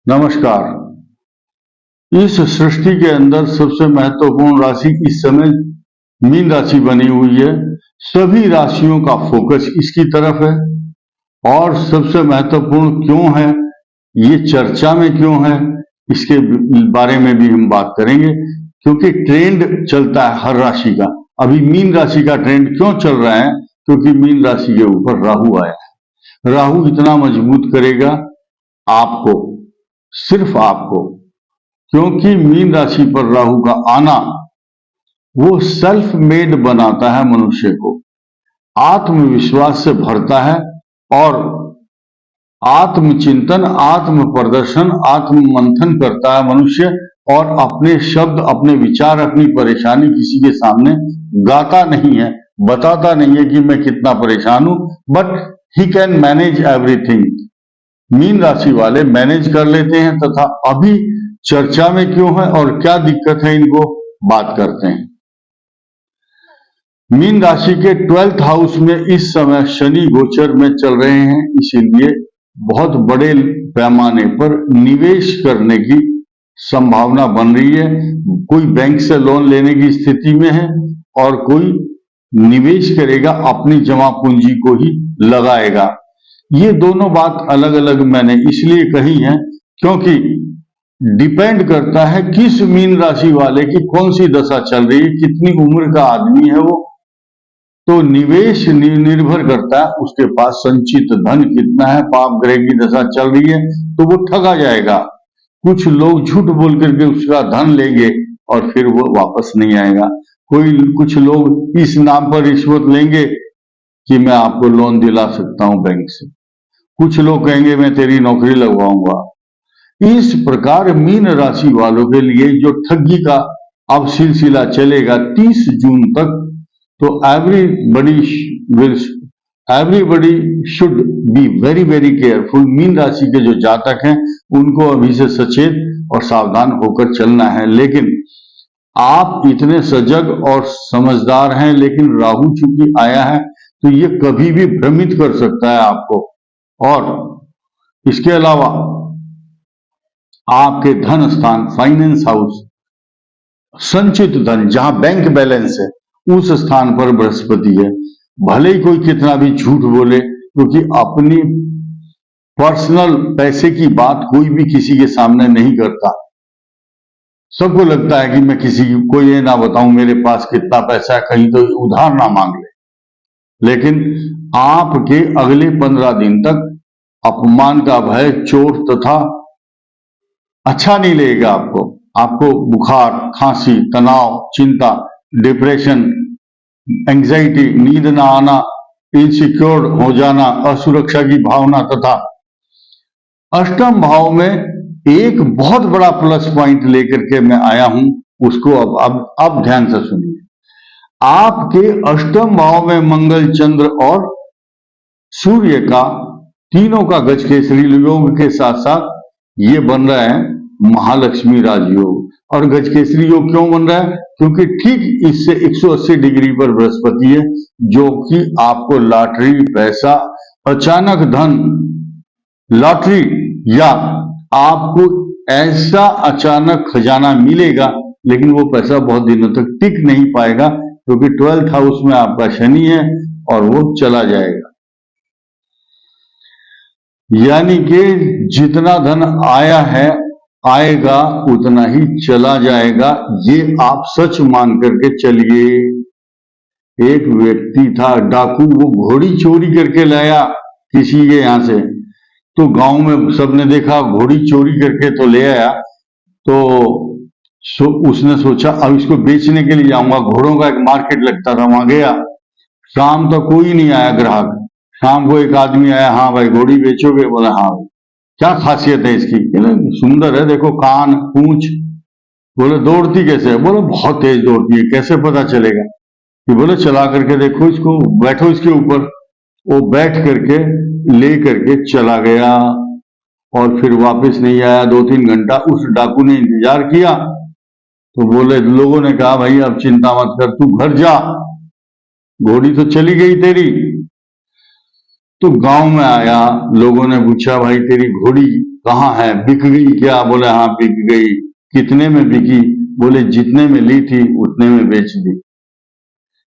नमस्कार। इस सृष्टि के अंदर सबसे महत्वपूर्ण राशि इस समय मीन राशि बनी हुई है। सभी राशियों का फोकस इसकी तरफ है और सबसे महत्वपूर्ण क्यों है, ये चर्चा में क्यों है, इसके बारे में भी हम बात करेंगे। क्योंकि ट्रेंड चलता है हर राशि का। अभी मीन राशि का ट्रेंड क्यों चल रहा है? क्योंकि मीन राशि के ऊपर राहु आया है। राहु इतना मजबूत करेगा आपको, सिर्फ आपको, क्योंकि मीन राशि पर राहु का आना वो सेल्फ मेड बनाता है, मनुष्य को आत्मविश्वास से भरता है और आत्मचिंतन, आत्म प्रदर्शन, आत्म मंथन करता है मनुष्य और अपने शब्द, अपने विचार, अपनी परेशानी किसी के सामने गाता नहीं है, बताता नहीं है कि मैं कितना परेशान हूं, but he can manage everything. Mean राशि वाले मैनेज कर लेते हैं। तथा अभी चर्चा में क्यों है और क्या दिक्कत है, इनको बात करते हैं। मीन राशि के 12th हाउस में इस समय शनि गोचर में चल रहे हैं, इसीलिए बहुत बड़े पैमाने पर निवेश करने की संभावना बन रही है। कोई बैंक से लोन लेने की स्थिति में है और कोई निवेश करेगा, अपनी जमा पूंजी को ही लगाएगा। ये दोनों बात अलग अलग मैंने इसलिए कही है क्योंकि डिपेंड करता है किस मीन राशि वाले की कौन सी दशा चल रही है, कितनी उम्र का आदमी है वो, तो निवेश निर्भर करता है उसके पास संचित धन कितना है। पाप ग्रह की दशा चल रही है तो वो ठगा जाएगा। कुछ लोग झूठ बोल करके उसका धन लेंगे और फिर वो वापस नहीं आएगा। कुछ लोग इस नाम पर रिश्वत लेंगे कि मैं आपको लोन दिला सकता हूं बैंक से। कुछ लोग कहेंगे मैं तेरी नौकरी लगवाऊंगा। इस प्रकार मीन राशि वालों के लिए जो ठगी का अब सिलसिला चलेगा 30 जून तक, तो everybody should be very very careful. Mean राशि के जो जातक हैं उनको अभी से सचेत और सावधान होकर चलना है। लेकिन आप इतने सजग और समझदार हैं, लेकिन राहु चूंकि आया है तो ये कभी भी भ्रमित कर सकता है आपको। और इसके अलावा आपके धन स्थान, फाइनेंस हाउस, संचित धन, जहां बैंक बैलेंस है, उस स्थान पर बृहस्पति है। भले ही कोई कितना भी झूठ बोले, क्योंकि अपनी पर्सनल पैसे की बात कोई भी किसी के सामने नहीं करता। सबको लगता है कि मैं किसी को ये ना बताऊं मेरे पास कितना पैसा है, कहीं तो उधार ना मांग ले। लेकिन आपके अगले 15 दिन तक अपमान का भय, चोट तथा अच्छा नहीं लगेगा आपको बुखार, खांसी, तनाव, चिंता, डिप्रेशन, एंजाइटी, नींद ना आना, इनसिक्योर हो जाना, असुरक्षा की भावना तथा अष्टम भाव में एक बहुत बड़ा प्लस पॉइंट लेकर के मैं आया हूं, उसको अब ध्यान से सुनिए। आपके अष्टम भाव में मंगल, चंद्र और सूर्य का, तीनों का गजकेसरी योग के साथ साथ ये बन रहा है महालक्ष्मी राजयोग। और गजकेसरी योग क्यों बन रहा है? क्योंकि ठीक इससे 180 डिग्री पर बृहस्पति है, जो कि आपको लॉटरी, पैसा, अचानक धन, लॉटरी या आपको ऐसा अचानक खजाना मिलेगा, लेकिन वो पैसा बहुत दिनों तक टिक नहीं पाएगा, क्योंकि 12th हाउस में आपका शनि है और वो चला जाएगा। यानी कि जितना धन आया है, आएगा, उतना ही चला जाएगा। ये आप सच मान करके चलिए। एक व्यक्ति था डाकू, वो घोड़ी चोरी करके लाया किसी के यहां से, तो गांव में सबने देखा घोड़ी चोरी करके तो ले आया, तो उसने सोचा अब इसको बेचने के लिए जाऊंगा। घोड़ों का एक मार्केट लगता था, वहां गया। शाम तक कोई नहीं आया ग्राहक। शाम को एक आदमी आया, हाँ भाई घोड़ी बेचोगे? बोला हाँ। क्या खासियत है इसकी? सुंदर है, देखो कान, पूंछ। बोले दौड़ती कैसे है? बोले बहुत तेज दौड़ती है। कैसे पता चलेगा? कि बोले चला करके देखो इसको, बैठो इसके ऊपर। वो बैठ करके ले करके चला गया और फिर वापस नहीं आया। 2-3 घंटा उस डाकू ने इंतजार किया, तो बोले, लोगों ने कहा भाई अब चिंता मत कर, तू घर जा, घोड़ी तो चली गई तेरी। तो गांव में आया, लोगों ने पूछा भाई तेरी घोड़ी कहाँ है, बिक गई क्या? बोले हाँ बिक गई। कितने में बिकी? बोले जितने में ली थी उतने में बेच दी।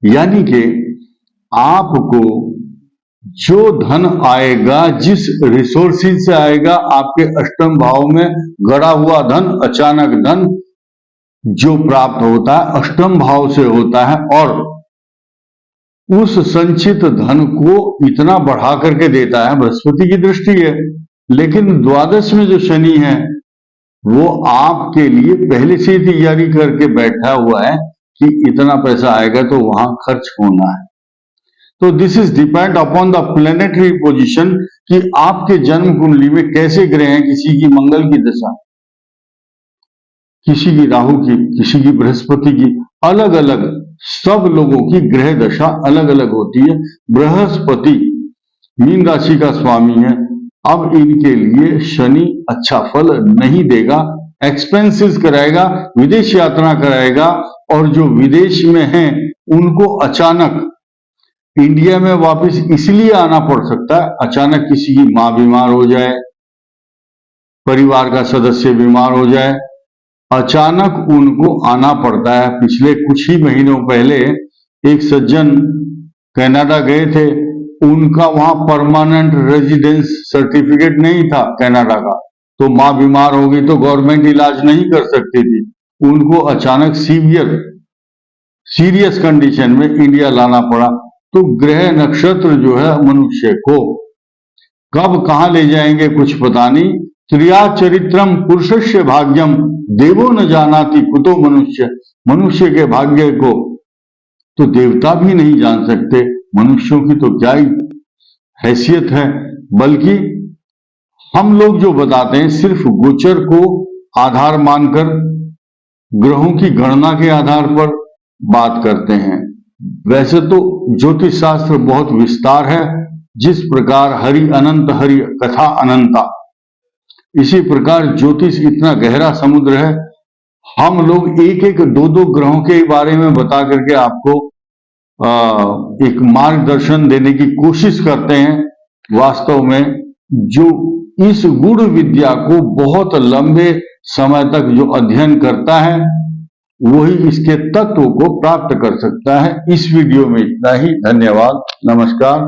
यानी कि आपको जो धन आएगा, जिस रिसोर्सेज से आएगा, आपके अष्टम भाव में गड़ा हुआ धन, अचानक धन जो प्राप्त होता है अष्टम भाव से होता है, और उस संचित धन को इतना बढ़ा करके देता है, बृहस्पति की दृष्टि है। लेकिन द्वादश में जो शनि है वो आपके लिए पहले से ही तैयारी करके बैठा हुआ है कि इतना पैसा आएगा तो वहां खर्च होना है। तो this is depend upon the planetary position कि आपके जन्म कुंडली में कैसे ग्रह हैं। किसी की मंगल की दशा, किसी की राहु की, किसी की बृहस्पति की, अलग अलग सब लोगों की ग्रह दशा अलग अलग होती है। बृहस्पति मीन राशि का स्वामी है, अब इनके लिए शनि अच्छा फल नहीं देगा, एक्सपेंसेस कराएगा, विदेश यात्रा कराएगा, और जो विदेश में हैं उनको अचानक इंडिया में वापस इसलिए आना पड़ सकता है, अचानक किसी की मां बीमार हो जाए, परिवार का सदस्य बीमार हो जाए, अचानक उनको आना पड़ता है। पिछले कुछ ही महीनों पहले एक सज्जन कनाडा गए थे, उनका वहां परमानेंट रेजिडेंस सर्टिफिकेट नहीं था कनाडा का, तो मां बीमार हो गई तो गवर्नमेंट इलाज नहीं कर सकती थी, उनको अचानक सीरियस कंडीशन में इंडिया लाना पड़ा। तो ग्रह नक्षत्र जो है मनुष्य को कब कहां ले जाएंगे कुछ पता नहीं। त्रिया चरित्रम पुरुषस्य भाग्यम देवो न जानाति कुतो मनुष्य, मनुष्य के भाग्य को तो देवता भी नहीं जान सकते, मनुष्यों की तो क्या ही हैसियत है। बल्कि हम लोग जो बताते हैं सिर्फ गोचर को आधार मानकर, ग्रहों की गणना के आधार पर बात करते हैं। वैसे तो ज्योतिष शास्त्र बहुत विस्तार है, जिस प्रकार हरि अनंत हरि कथा अनंता, इसी प्रकार ज्योतिष इतना गहरा समुद्र है। हम लोग एक एक दो दो ग्रहों के बारे में बता करके आपको एक मार्गदर्शन देने की कोशिश करते हैं। वास्तव में जो इस गूढ़ विद्या को बहुत लंबे समय तक जो अध्ययन करता है वही इसके तत्व को प्राप्त कर सकता है। इस वीडियो में इतना ही। धन्यवाद, नमस्कार।